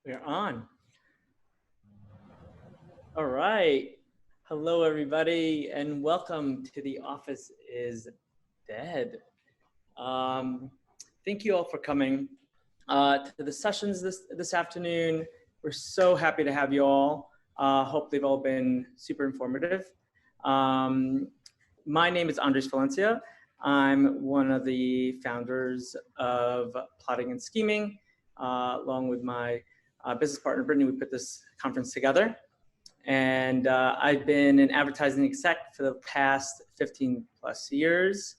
We're on. All right. Hello, everybody, and welcome to The Office is Dead. Thank you all for coming to the sessions this afternoon. We're so happy to have you all. Hope they've all been super informative. My name is Andres Valencia. I'm one of the founders of Plotting and Scheming. Along with my business partner, Brittany, we put this conference together. And I've been an advertising exec for the past 15 plus years,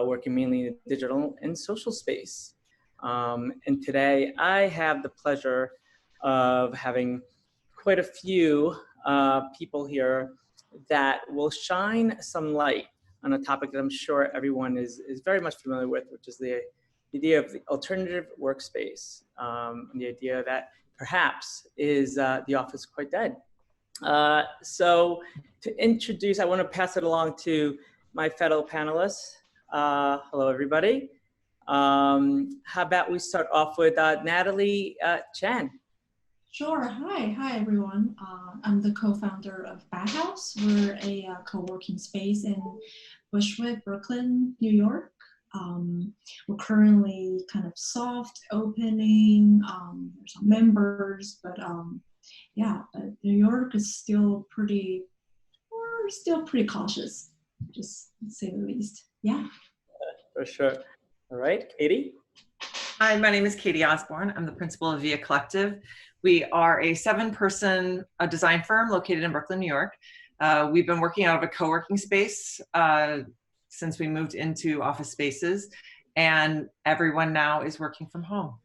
working mainly in the digital and social space. And today I have the pleasure of having quite a few people here that will shine some light on a topic that I'm sure everyone is very much familiar with, which is the idea of the alternative workspace, and the idea that perhaps is the office quite dead. So to introduce, I want to pass it along to my fellow panelists. Hello, everybody. How about we start off with Natalie Chan? Sure. Hi, everyone. I'm the co-founder of Haus. We're a co-working space in Bushwick, Brooklyn, New York. We're currently kind of soft opening. There's some members, but yeah, New York is still pretty, we're still pretty cautious, just to say the least. Yeah. For sure. All right, Katie. Hi, my name is Katie Osborn. I'm the principal of Via Collective. We are a 7-person design firm located in Brooklyn, New York. We've been working out of a co-working space since we moved into office spaces, and everyone now is working from home.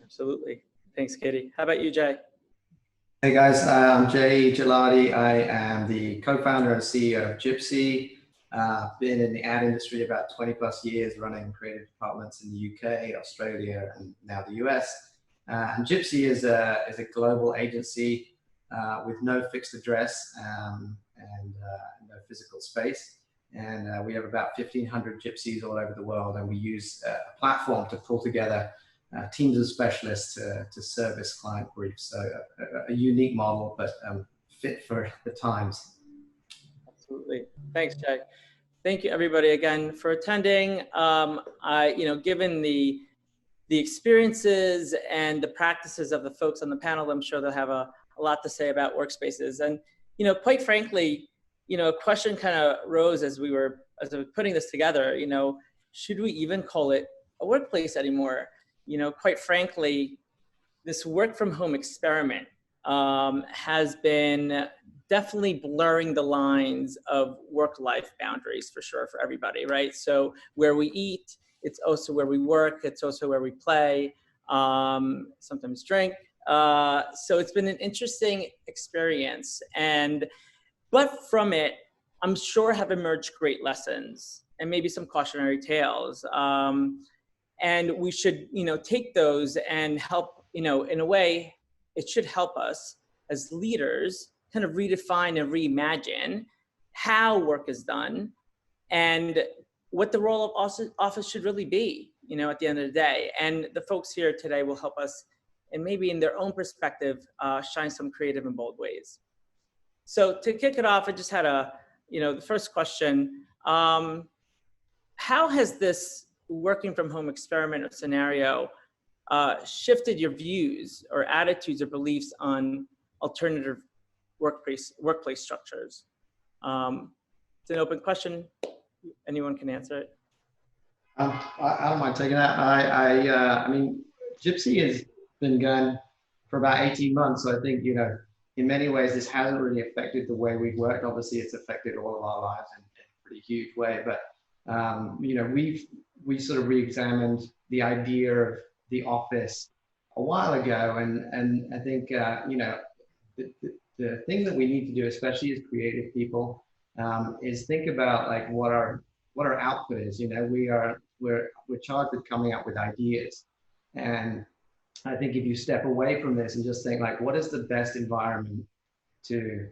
Absolutely. Thanks, Katie. How about you, Jay? Hey guys, I'm Jay Gelardi. I am the co-founder and CEO of Gypsy. Been in the ad industry about 20 plus years, running creative departments in the UK, Australia, and now the US. And Gypsy is a global agency with no fixed address and no physical space. And we have about 1,500 Gypsies all over the world, and we use a platform to pull together teams of specialists to service client briefs. So a unique model, but fit for the times. Absolutely. Thanks, Jay. Thank you, everybody, again for attending. Given the experiences and the practices of the folks on the panel, I'm sure they'll have a lot to say about workspaces. And quite frankly, a question kind of rose as I was putting this together. Should we even call it a workplace anymore? Quite frankly, this work from home experiment has been definitely blurring the lines of work-life boundaries for sure for everybody, right? So where we eat, it's also where we work, it's also where we play, sometimes drink. So it's been an interesting experience. But from it, I'm sure have emerged great lessons and maybe some cautionary tales. And we should, take those and help, in a way, it should help us as leaders kind of redefine and reimagine how work is done and what the role of office should really be, at the end of the day. And the folks here today will help us, and maybe in their own perspective, shine some creative and bold ways. So to kick it off, I just had the first question. How has this working from home experiment or scenario shifted your views or attitudes or beliefs on alternative workplace structures? It's an open question. Anyone can answer it. I don't mind taking that. I mean, Gypsy has been going for about 18 months. So I think, in many ways, this hasn't really affected the way we've worked. Obviously, it's affected all of our lives in a pretty huge way. But, we sort of re-examined the idea of the office a while ago. And I think, the thing that we need to do, especially as creative people, is think about like what our output is. We're charged with coming up with ideas. And I think if you step away from this and just think like, what is the best environment to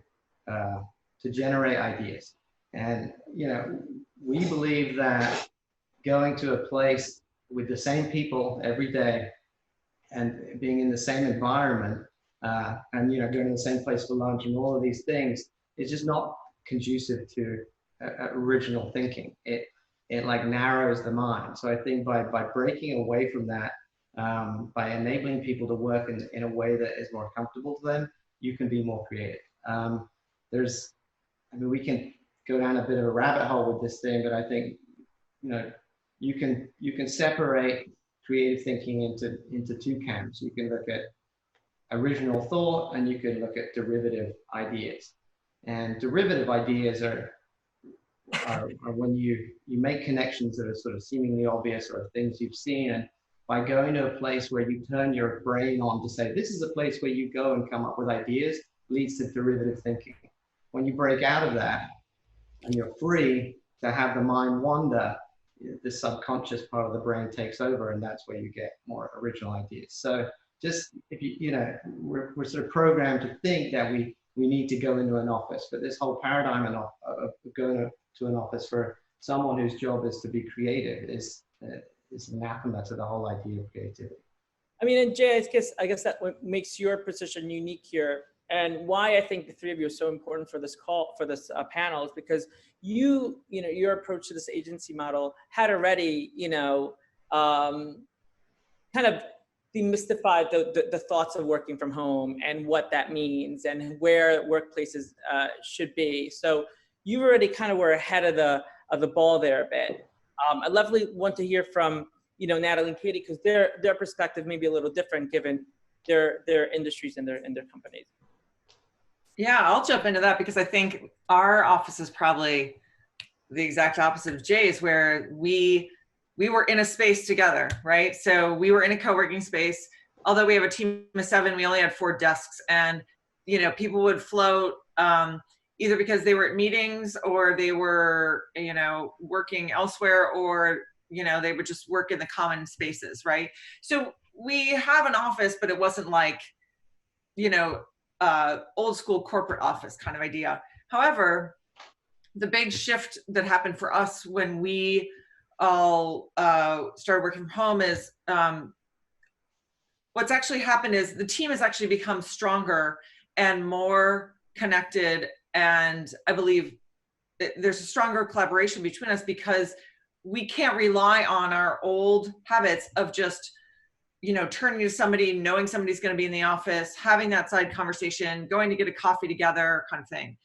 generate ideas? And, we believe that going to a place with the same people every day and being in the same environment, and going to the same place for lunch and all of these things is just not conducive to original thinking. It like narrows the mind. So I think by breaking away from that, by enabling people to work in a way that is more comfortable to them, you can be more creative. We can go down a bit of a rabbit hole with this thing, but I think you can separate creative thinking into two camps. You can look at original thought, and you can look at derivative ideas. And derivative ideas are when you make connections that are sort of seemingly obvious or things you've seen, and by going to a place where you turn your brain on to say, this is a place where you go and come up with ideas, leads to derivative thinking. When you break out of that and you're free to have the mind wander, the subconscious part of the brain takes over, and that's where you get more original ideas. So just if we're sort of programmed to think that we need to go into an office, but this whole paradigm of going to an office for someone whose job is to be creative is anathema to the whole idea of creativity. I mean, and Jay, I guess that what makes your position unique here, and why I think the three of you are so important for this call, for this panel, is because your approach to this agency model had already, kind of demystified the thoughts of working from home and what that means and where workplaces should be. So you already kind of were ahead of the ball there a bit. I'd lovely want to hear from Natalie and Katie, because their perspective may be a little different given their industries and their companies. Yeah, I'll jump into that because I think our office is probably the exact opposite of Jay's, where we were in a space together, right? So we were in a co-working space. Although we have a team of 7, we only had 4 desks, and people would float either because they were at meetings or they were working elsewhere, or they would just work in the common spaces, right? So we have an office, but it wasn't like old school corporate office kind of idea. However, the big shift that happened for us when we all started working from home is what's actually happened is the team has actually become stronger and more connected, and I believe there's a stronger collaboration between us because we can't rely on our old habits of just turning to somebody, knowing somebody's going to be in the office, having that side conversation, going to get a coffee together kind of thing.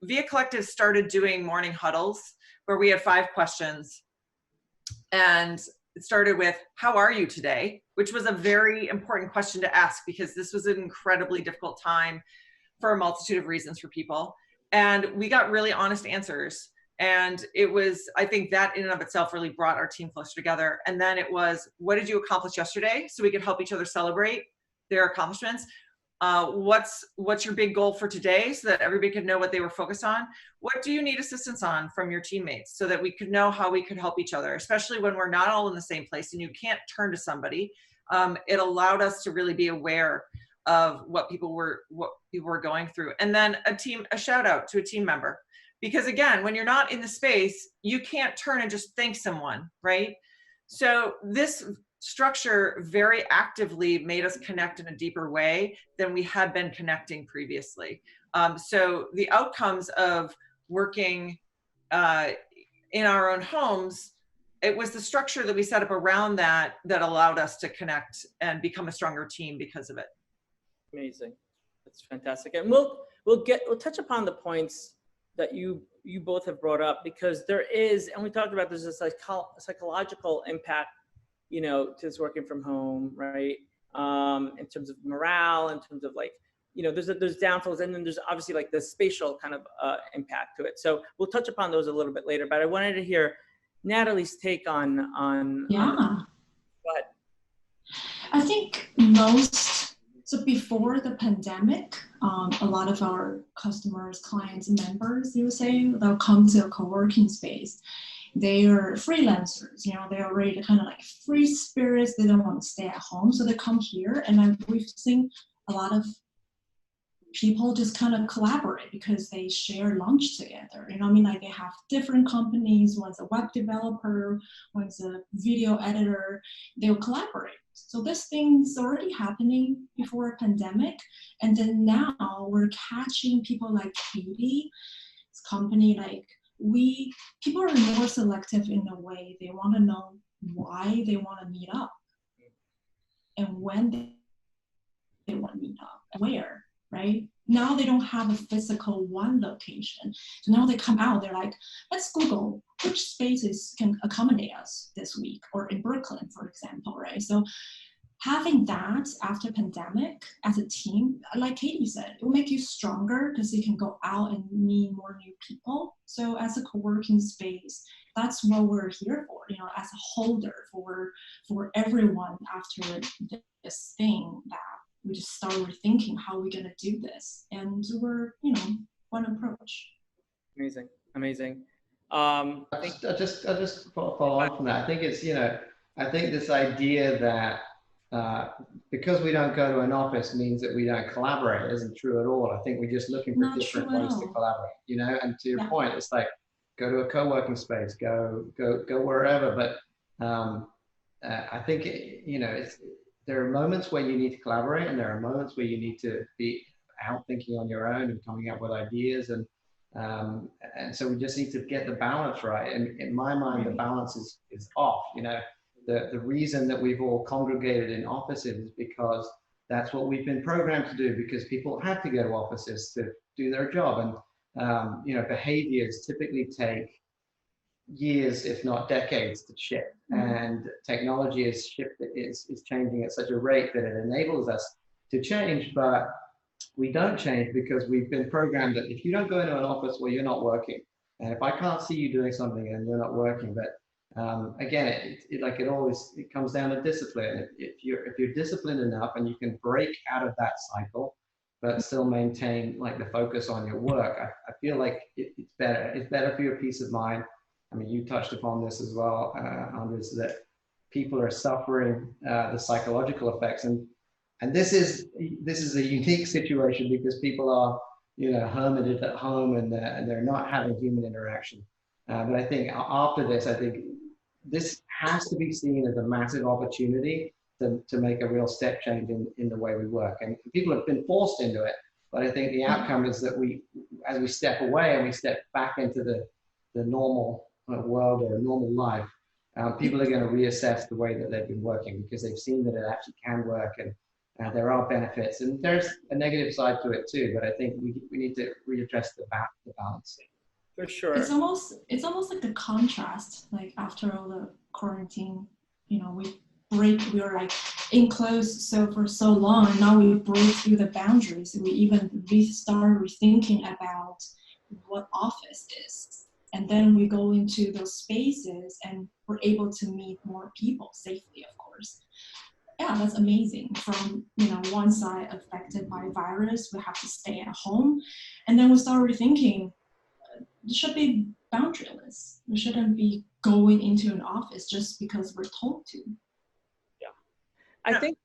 Via Collective started doing morning huddles where we had 5 questions, and it started with, how are you today? Which was a very important question to ask because this was an incredibly difficult time for a multitude of reasons for people. And we got really honest answers. And it was, I think that in and of itself really brought our team closer together. And then it was, what did you accomplish yesterday? So we could help each other celebrate their accomplishments. What's your big goal for today, so that everybody could know what they were focused on? What do you need assistance on from your teammates, so that we could know how we could help each other, especially when we're not all in the same place and you can't turn to somebody. It allowed us to really be aware of what people were going through. And then a shout out to a team member. Because again, when you're not in the space, you can't turn and just thank someone, right? So this structure very actively made us connect in a deeper way than we had been connecting previously. So the outcomes of working in our own homes, it was the structure that we set up around that allowed us to connect and become a stronger team because of it. Amazing. That's fantastic. And we'll touch upon the points that you both have brought up, because there is, and we talked about, there's this psychological impact, to this working from home, right? In terms of morale, in terms of there's downfalls, and then there's obviously the spatial kind of impact to it. So we'll touch upon those a little bit later, but I wanted to hear Natalie's take on Yeah. Go ahead. I think so before the pandemic, a lot of our customers, clients, members, you would say, they'll come to a co-working space. They are freelancers, they're already kind of free spirits. They don't want to stay at home, so they come here. And we've seen a lot of people just kind of collaborate because they share lunch together. You know, I mean, like they have different companies. One's a web developer, one's a video editor. They'll collaborate. So this thing's already happening before a pandemic, and then now we're catching people like Katie, this company like people are more selective in a way. They want to know why they want to meet up and when they want to meet up, where, right? Now they don't have a physical one location. So now they come out, they're like, let's Google which spaces can accommodate us this week, or in Brooklyn, for example, right? So having that after pandemic as a team, like Katie said, it will make you stronger because you can go out and meet more new people. So as a co-working space, that's what we're here for, you know, as a holder for everyone after this thing, that we just started thinking how we're gonna do this. And we're, you know, one approach. Amazing, amazing. I just follow on from that. I think it's, you know, I think this idea that because we don't go to an office means that we don't collaborate isn't true at all. I think we're just looking for different ways to collaborate, you know, and to your point, it's like, go to a co-working space, go wherever. But I think, you know, there are moments where you need to collaborate, and there are moments where you need to be out thinking on your own and coming up with ideas. And so we just need to get the balance right. And in my mind, the balance is off, you know. The reason that we've all congregated in offices is because that's what we've been programmed to do, because people have to go to offices to do their job. And, you know, behaviors typically take years, if not decades, to shift. And technology is changing at such a rate that it enables us to change, but we don't change because we've been programmed that if you don't go into an office, well, you're not working. And if I can't see you doing something, and you're not working. But again, it comes down to discipline. If you're disciplined enough and you can break out of that cycle, but still maintain like the focus on your work, I feel like it's better. It's better for your peace of mind. I mean, you touched upon this as well, Andres, that people are suffering the psychological effects, and this is a unique situation because people are, you know, hermited at home, and they're not having human interaction. But I think after this, I think this has to be seen as a massive opportunity to make a real step change in the way we work. And people have been forced into it, but I think the outcome is that as we step away and we step back into the normal world or a normal life, people are going to reassess the way that they've been working, because they've seen that it actually can work, and there are benefits. And there's a negative side to it too, but I think we need to readdress the balance. For sure. It's almost like the contrast, like after all the quarantine, you know, we were like enclosed for so long, and now we break through the boundaries, and we start rethinking about what office is. And then we go into those spaces and we're able to meet more people safely, of course. Yeah, that's amazing. From, you know, one side affected by virus, we have to stay at home. And then we start rethinking, it should be boundaryless. We shouldn't be going into an office just because we're told to. Yeah. I think,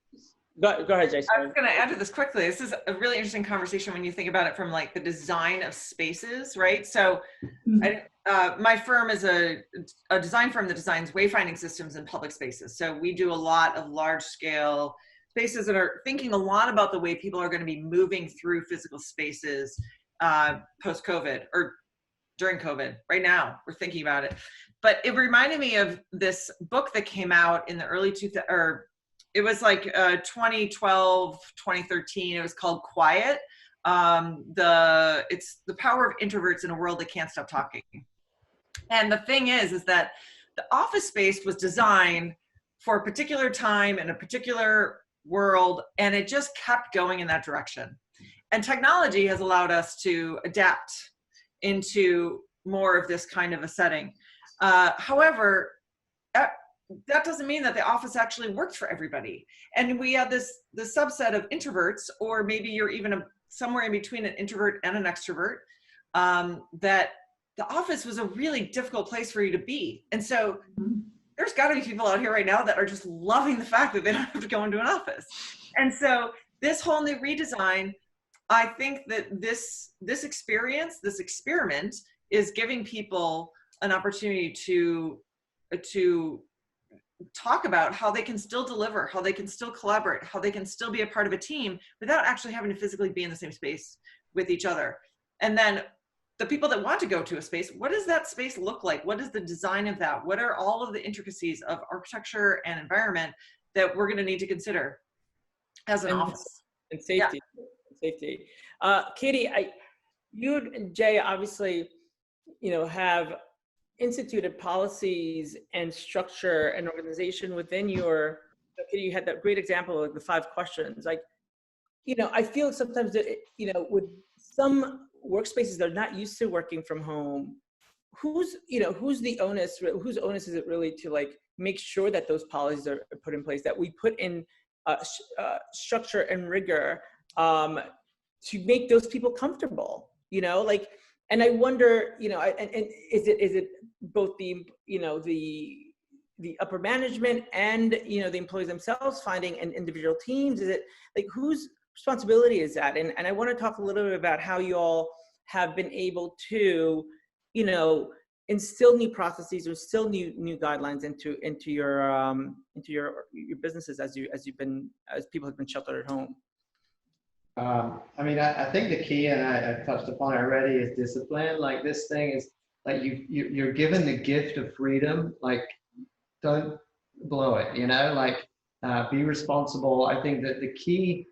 go ahead, Jason. I was going to add to this quickly. This is a really interesting conversation when you think about it from like the design of spaces, right? So my firm is a design firm that designs wayfinding systems in public spaces. So we do a lot of large scale spaces that are thinking a lot about the way people are going to be moving through physical spaces post-COVID or during COVID. Right now, we're thinking about it. But it reminded me of this book that came out in the early 2000s, or it was like 2012, 2013. It was called Quiet. It's the power of introverts in a world that can't stop talking. And the thing is that the office space was designed for a particular time and a particular world, and it just kept going in that direction. And technology has allowed us to adapt into more of this kind of a setting. However, that doesn't mean that the office actually works for everybody. And we have the subset of introverts, or maybe you're even somewhere in between an introvert and an extrovert, that the office was a really difficult place for you to be. And so there's got to be people out here right now that are just loving the fact that they don't have to go into an office. And so this whole new redesign I think that this experience, this experiment, is giving people an opportunity to talk about how they can still deliver, how they can still collaborate, how they can still be a part of a team without actually having to physically be in the same space with each other. And then the people that want to go to a space, what does that space look like? What is the design of that? What are all of the intricacies of architecture and environment that we're going to need to consider as an office? And safety. Yeah. Safety. Katie, you and Jay obviously, have instituted policies and structure and organization within your, Katie, you had that great example of like the 5 questions. Like, I feel sometimes that, with some workspaces that are not used to working from home, whose onus is it really to like make sure that those policies are put in place, that we put in structure and rigor to make those people comfortable, and I wonder, and is it both the upper management and, the employees themselves finding and individual teams? Is it like, whose responsibility is that? And I want to talk a little bit about how you all have been able to, instill new processes or still new guidelines into your businesses as people have been sheltered at home. I mean, I think the key, and I touched upon it already, is discipline. Like, this thing is like you're given the gift of freedom. Like, don't blow it, like be responsible. I think that the key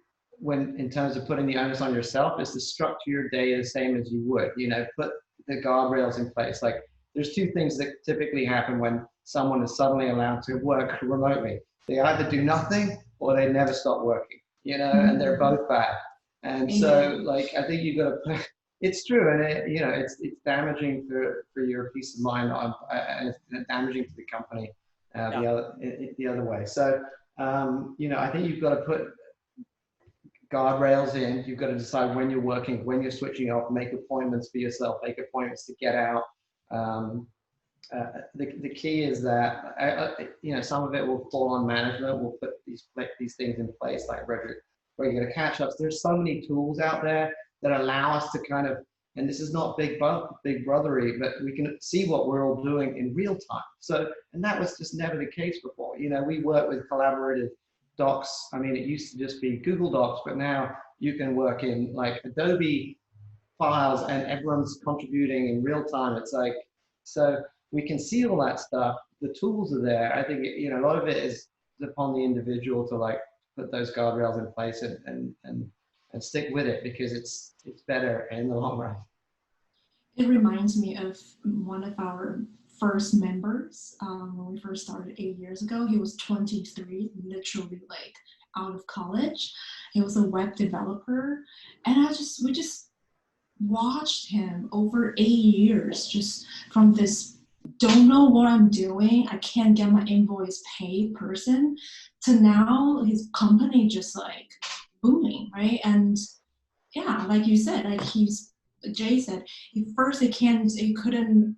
in terms of putting the onus on yourself is to structure your day the same as you would, put the guardrails in place. Like, there's 2 things that typically happen when someone is suddenly allowed to work remotely. They either do nothing or they never stop working, and they're both bad. And so, like, I think you've got to, it's true. And it's damaging for your peace of mind, and it's damaging to the company the other way. So, I think you've got to put guardrails in. You've got to decide when you're working, when you're switching off, make appointments for yourself, make appointments to get out. The key is that, some of it will fall on management. We'll put these things in place, like regular catch-ups. There's so many tools out there that allow us to kind of, and this is not big brothery, but we can see what we're all doing in real time. So, and that was just never the case before. We work with collaborative docs. I mean, it used to just be Google Docs, but now you can work in like Adobe files and everyone's contributing in real time. It's like, so we can see all that stuff. The tools are there. I think, a lot of it is upon the individual to like put those guardrails in place and stick with it, because it's better in the long run. It reminds me of one of our first members when we first started 8 years ago. He was 23, literally like out of college. He was a web developer, and we just watched him over 8 years, just from this don't know what I'm doing, I can't get my invoice paid person, to now his company just like booming, right? And yeah, like you said, like Jay said, he couldn't,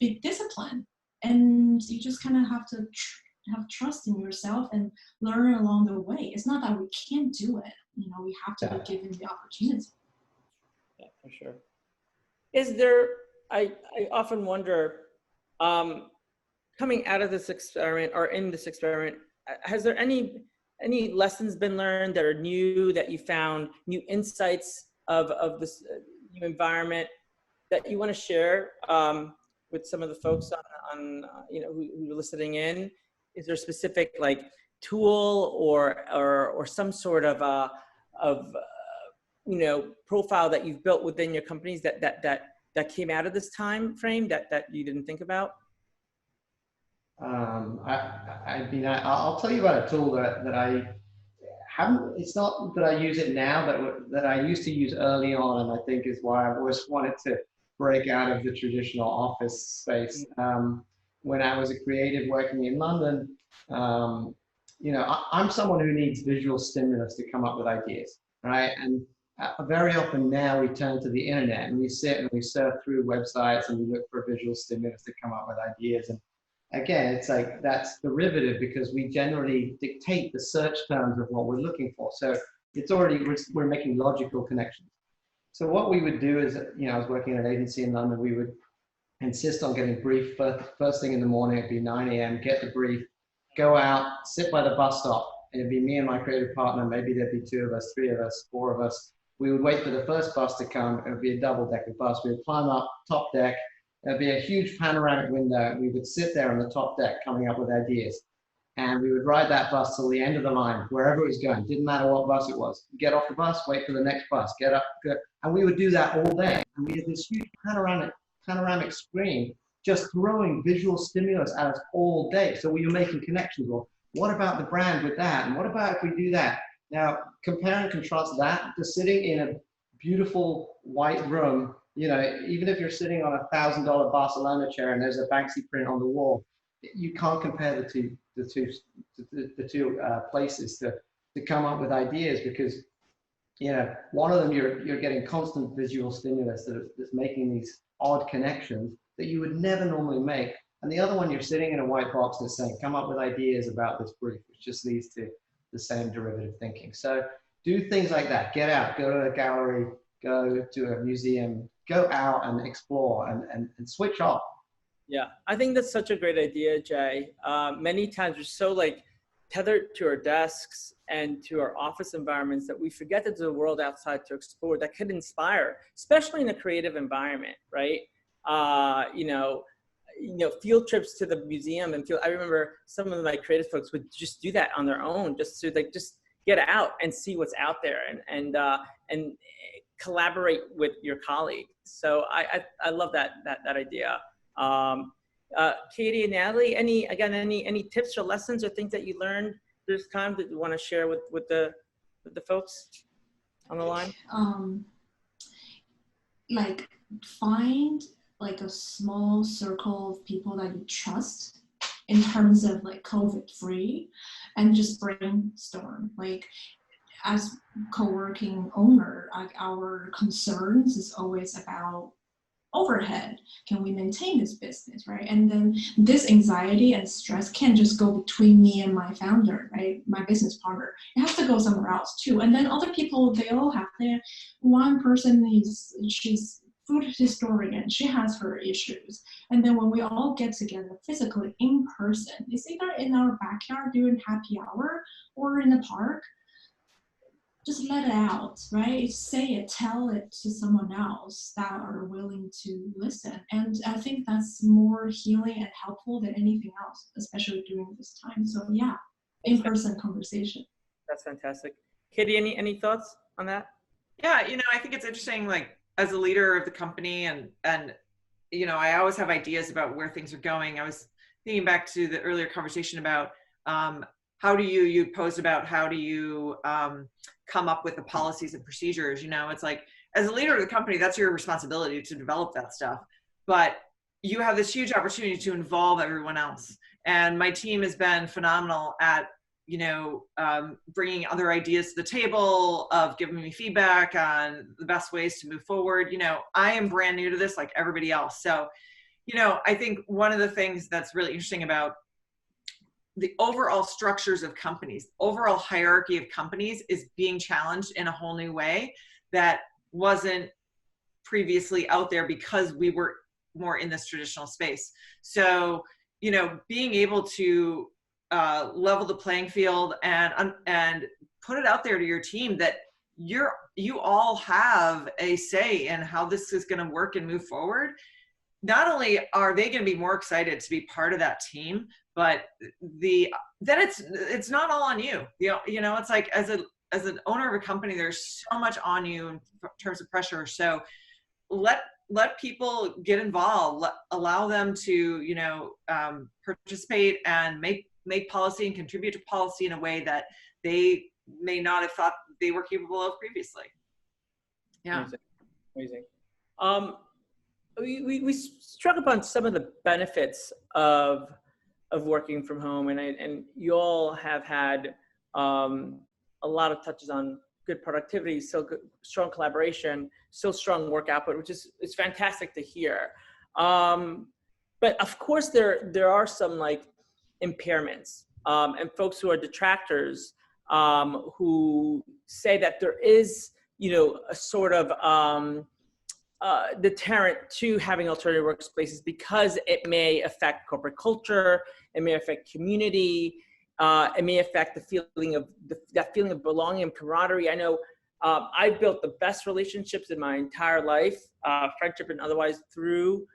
be disciplined, and you just kind of have to have trust in yourself and learn along the way. It's not that we can't do it, we have to be given the opportunity. Yeah, for sure. Is there, I often wonder, coming out of this experiment or in this experiment, has there any lessons been learned that are new, that you found, new insights of this new environment that you want to share with some of the folks on who are listening in? Is there a specific like tool or some sort of profile that you've built within your companies that came out of this time frame that you didn't think about? I'll tell you about a tool that I haven't, it's not that I use it now, but that I used to use early on, and I think is why I've always wanted to break out of the traditional office space. When I was a creative working in London, I'm someone who needs visual stimulus to come up with ideas, right? And very often now we turn to the internet and we sit and we surf through websites and we look for visual stimulus to come up with ideas. And again, it's like that's derivative because we generally dictate the search terms of what we're looking for. So it's already, we're making logical connections. So what we would do is, I was working at an agency in London, we would insist on getting brief first thing in the morning. It'd be 9 a.m., get the brief, go out, sit by the bus stop. It'd be me and my creative partner. Maybe there'd be 2 of us, 3 of us, 4 of us. We would wait for the first bus to come. It would be a double-decker bus. We would climb up top deck. There'd be a huge panoramic window. We would sit there on the top deck coming up with ideas. And we would ride that bus till the end of the line, wherever it was going. Didn't matter what bus it was. Get off the bus, wait for the next bus, get up, go. And we would do that all day. And we had this huge panoramic screen just throwing visual stimulus at us all day. So we were making connections. Well, what about the brand with that? And what about if we do that? Now, compare and contrast that to sitting in a beautiful white room, even if you're sitting on a $1,000 Barcelona chair and there's a Banksy print on the wall, you can't compare the two places to come up with ideas, because one of them you're getting constant visual stimulus that's making these odd connections that you would never normally make, and the other one you're sitting in a white box that's saying come up with ideas about this brief, which just leads to the same derivative thinking. So do things like that. Get out, go to a gallery, go to a museum, go out and explore and switch off. Yeah, I think that's such a great idea, Jay. Many times we're so tethered to our desks and to our office environments that we forget that there's a world outside to explore that could inspire, especially in a creative environment, right? Field trips to the museum and I remember some of my creative folks would just do that on their own, just to just get out and see what's out there and collaborate with your colleagues. So I love that idea. Katie and Natalie, any tips or lessons or things that you learned this time that you want to share with the folks on the line? Find a small circle of people that you trust in terms of COVID free, and just brainstorm. As co-working owner, our concerns is always about overhead. Can we maintain this business, right? And then this anxiety and stress can't just go between me and my founder, right? My business partner. It has to go somewhere else too. And then other people, they all have their, one person she's food historian, she has her issues. And then when we all get together physically in person, it's either in our backyard during happy hour or in the park, just let it out, right? Say it, tell it to someone else that are willing to listen. And I think that's more healing and helpful than anything else, especially during this time. So yeah, in-person conversation. That's fantastic. Katie, any thoughts on that? Yeah, I think it's interesting, as a leader of the company and I always have ideas about where things are going. I was thinking back to the earlier conversation about how do you posed about how do you come up with the policies and procedures. It's as a leader of the company, that's your responsibility to develop that stuff, but you have this huge opportunity to involve everyone else. And my team has been phenomenal at bringing other ideas to the table, of giving me feedback on the best ways to move forward. I am brand new to this like everybody else. So, I think one of the things that's really interesting about the overall structures of companies, overall hierarchy of companies is being challenged in a whole new way that wasn't previously out there because we were more in this traditional space. So, being able to level the playing field and put it out there to your team that you all have a say in how this is going to work and move forward. Not only are they going to be more excited to be part of that team, but then it's not all on you. It's as an owner of a company, there's so much on you in terms of pressure. So let people get involved. Allow them to participate and make policy and contribute to policy in a way that they may not have thought they were capable of previously. Yeah. Amazing. We struck upon some of the benefits of working from home, and you all have had a lot of touches on good productivity, good, strong collaboration, still strong work output, which is fantastic to hear. But of course, there are some impairments, and folks who are detractors who say that there is, you know, a sort of deterrent to having alternative workspaces because it may affect corporate culture, it may affect community, it may affect the feeling of that feeling of belonging and camaraderie. I know I've built the best relationships in my entire life, friendship and otherwise, through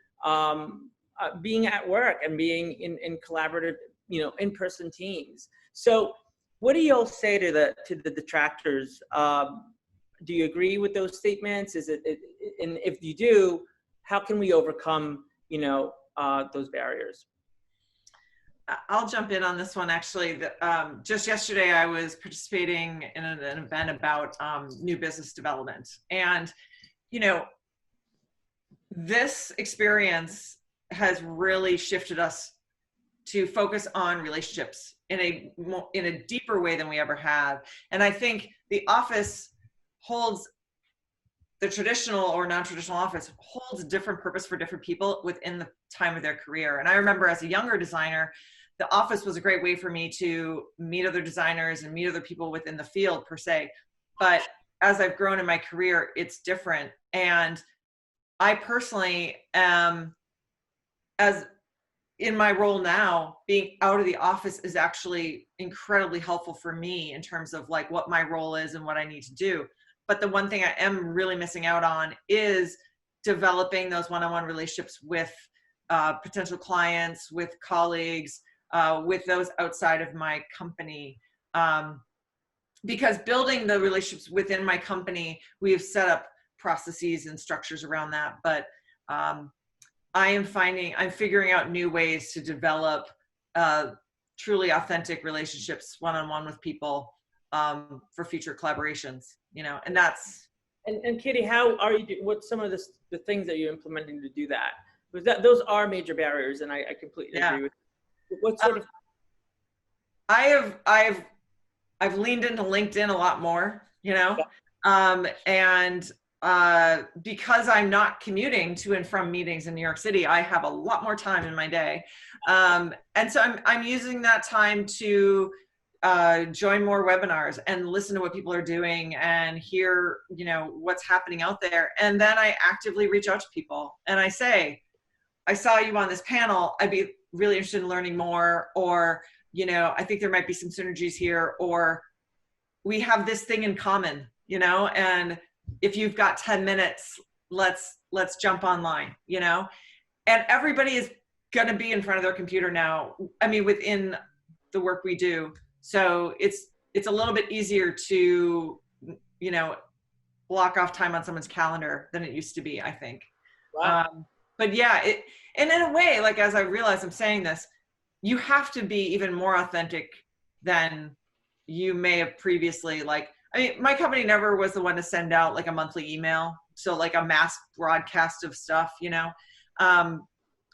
being at work and being in collaborative, you know, in-person teams. So what do you all say to the detractors? Do you agree with those statements? And if you do, how can we overcome, you know, those barriers? I'll jump in on this one. Actually, just yesterday I was participating in an event about new business development, and you know, this experience has really shifted us to focus on relationships in a deeper way than we ever have. And I think the office holds, the traditional or non-traditional office holds a different purpose for different people within the time of their career. And I remember as a younger designer, the office was a great way for me to meet other designers and meet other people within the field per se. But as I've grown in my career, it's different. And I personally am, as in my role now, being out of the office is actually incredibly helpful for me in terms of like what my role is and what I need to do. But the one thing I am really missing out on is developing those one-on-one relationships with potential clients, with colleagues, with those outside of my company. Because building the relationships within my company, we have set up processes and structures around that. But I'm figuring out new ways to develop truly authentic relationships one-on-one with people for future collaborations, you know, and that's. And Katie, how are you, what's some of the things that you're implementing to do that? Because those are major barriers, and I completely agree with you. What sort of? I've leaned into LinkedIn a lot more, you know, and because I'm not commuting to and from meetings in New York City, I have a lot more time in my day. And so I'm using that time to join more webinars and listen to what people are doing and hear, you know, what's happening out there. And then I actively reach out to people and I say, I saw you on this panel. I'd be really interested in learning more, or, you know, I think there might be some synergies here, or we have this thing in common, you know, and if you've got 10 minutes, let's jump online, you know, and everybody is going to be in front of their computer now. I mean, within the work we do. So it's a little bit easier to, you know, block off time on someone's calendar than it used to be, I think. Wow. But yeah, and in a way, like, as I realize I'm saying this, you have to be even more authentic than you may have previously. Like, I mean, my company never was the one to send out like a monthly email. So like a mass broadcast of stuff, you know,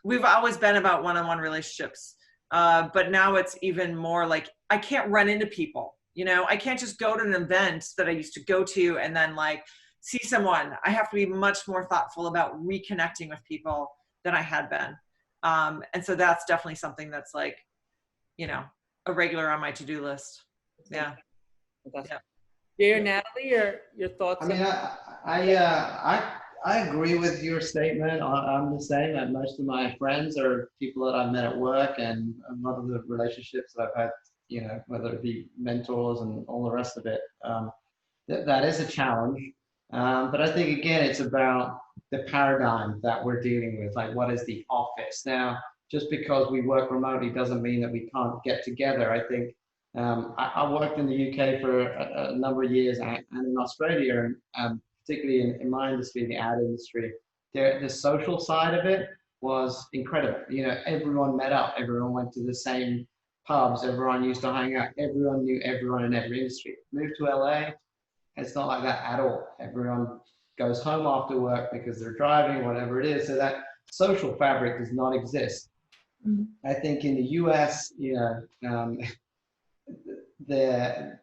we've always been about one-on-one relationships. But now it's even more like, I can't run into people, you know, I can't just go to an event that I used to go to and then like see someone. I have to be much more thoughtful about reconnecting with people than I had been. And so that's definitely something that's like, you know, a regular on my to-do list. Yeah. Yeah. Dear Natalie, your thoughts? I mean, I agree with your statement. I'm the same. That most of my friends are people that I've met at work, and a lot of the relationships that I've had, you know, whether it be mentors and all the rest of it, that is a challenge. But I think, again, it's about the paradigm that we're dealing with. Like, what is the office? Now, just because we work remotely doesn't mean that we can't get together. I think I worked in the UK for a number of years and in Australia, and particularly in my industry, the ad industry, the social side of it was incredible. You know, everyone met up, everyone went to the same pubs, everyone used to hang out, everyone knew everyone in every industry. Moved to LA, it's not like that at all. Everyone goes home after work because they're driving, whatever it is. So that social fabric does not exist. I think in the US, you know,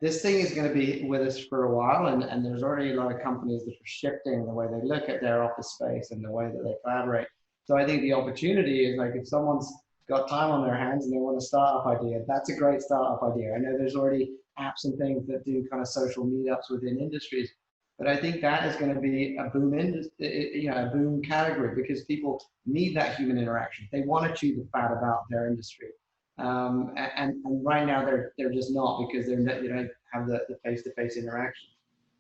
this thing is going to be with us for a while, and there's already a lot of companies that are shifting the way they look at their office space and the way that they collaborate. So I think the opportunity is, like, if someone's got time on their hands and they want a startup idea, that's a great startup idea. I know there's already apps and things that do kind of social meetups within industries. But I think that is going to be a boom a boom category because people need that human interaction. They want to chew the fat about their industry, and right now they're just not because they don't have the face-to-face interaction.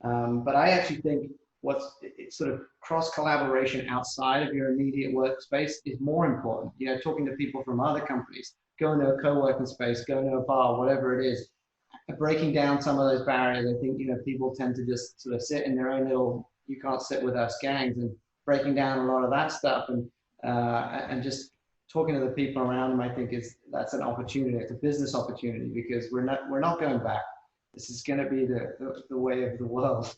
But I actually think it's sort of cross collaboration outside of your immediate workspace is more important. Talking to people from other companies, going to a co-working space, going to a bar, whatever it is. Breaking down some of those barriers. I think people tend to just sort of sit in their own little "you can't sit with us" gangs, and breaking down a lot of that stuff and just talking to the people around them. I think that's an opportunity. It's a business opportunity because we're not going back. This is going to be the way of the world.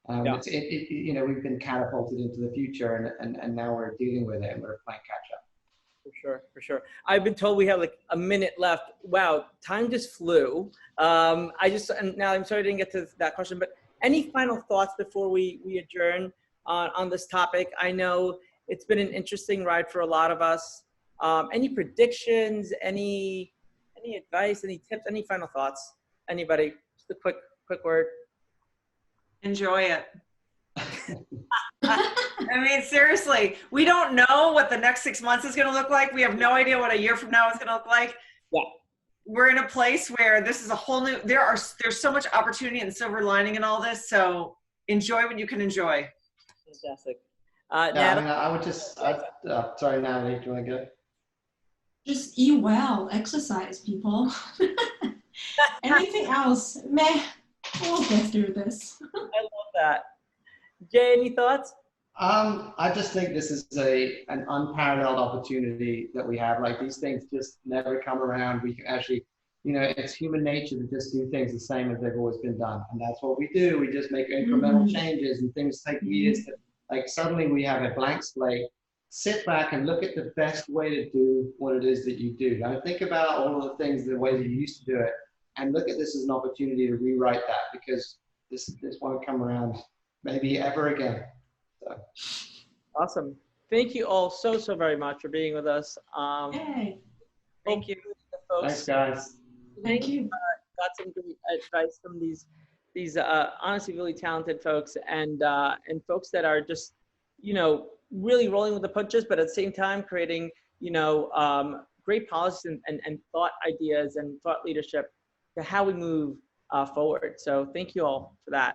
We've been catapulted into the future, and now we're dealing with it, and we're playing catch up. For sure. I've been told we have like a minute left. Wow, time just flew. And now I'm sorry I didn't get to that question, but any final thoughts before we adjourn on this topic? I know it's been an interesting ride for a lot of us. Any predictions, any advice, any tips, any final thoughts? Anybody? Just a quick word. Enjoy it. I mean, seriously, we don't know what the next 6 months is going to look like. We have no idea what a year from now is going to look like. Yeah. We're in a place where this is a whole new, there's so much opportunity and silver lining in all this. So enjoy what you can enjoy. Fantastic. Natalie? I would just, sorry, Natalie, do you want to go? Just eat well, exercise, people. Anything else, meh, we'll get through this. I love that. Jay, any thoughts? I just think this is an unparalleled opportunity that we have. Like, these things just never come around. We can actually, it's human nature to just do things the same as they've always been done. And that's what we do. We just make incremental changes, and things take years to, like, suddenly we have a blank slate. Sit back and look at the best way to do what it is that you do. Now think about all of the things, the way that you used to do it, and look at this as an opportunity to rewrite that, because this won't come around maybe ever again. So. Awesome. Thank you all so very much for being with us. Hey. Thank you. Folks. Thanks, guys. Thank you. Got some great advice from these honestly really talented folks, and folks that are just really rolling with the punches, but at the same time creating great policies and thought ideas and thought leadership to how we move forward. So thank you all for that.